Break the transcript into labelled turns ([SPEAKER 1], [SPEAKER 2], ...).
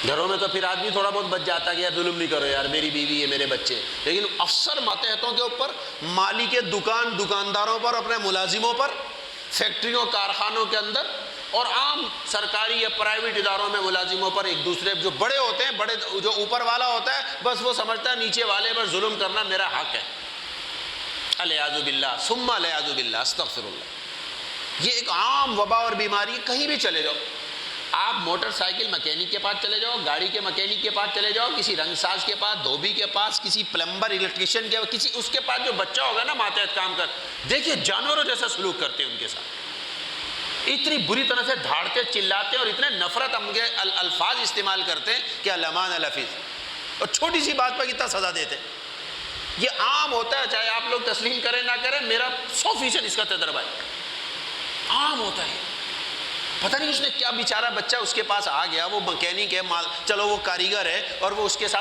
[SPEAKER 1] گھروں میں تو پھر آدمی تھوڑا بہت بچ جاتا کہ یار ظلم نہیں کرو یار، میری بیوی ہے، میرے بچے، لیکن افسر ماتحتوں کے اوپر، مالک دکانداروں پر، اپنے ملازموں پر، فیکٹریوں کارخانوں کے اندر، اور عام سرکاری یا پرائیویٹ اداروں میں ملازموں پر، ایک دوسرے جو بڑے ہوتے ہیں، بڑے جو اوپر والا ہوتا ہے، بس وہ سمجھتا ہے نیچے والے پر ظلم کرنا میرا حق ہے، الیاذ باللہ ثم الیاذ باللہ استغفر اللہ۔ یہ ایک عام وبا اور بیماری ہے، کہیں بھی چلے جاؤ، آپ موٹر سائیکل مکینک کے پاس چلے جاؤ، گاڑی کے مکینک کے پاس چلے جاؤ، کسی رنگ ساز کے پاس، دھوبی کے پاس، کسی پلمبر الیکٹریشین کے، کسی اس کے پاس جو بچہ ہوگا نا ماتحت کام کر، دیکھیے جانوروں جیسا سلوک کرتے ہیں ان کے ساتھ، اتنی بری طرح سے دھاڑتے چلاتے ہیں اور اتنے نفرت کے الفاظ استعمال کرتے ہیں کہ الامان الحفیظ، اور چھوٹی سی بات پر کتنا سزا دیتے ہیں۔ یہ عام ہوتا ہے، چاہے آپ لوگ تسلیم کریں نہ کریں، میرا 100% اس کا تجربہ ہے، عام ہوتا ہے۔ پتہ نہیں اس نے کیا، بیچارہ بچہ اس کے پاس آ گیا، وہ مکینک ہے، چلو وہ کاریگر ہے، اور وہ اس کے ساتھ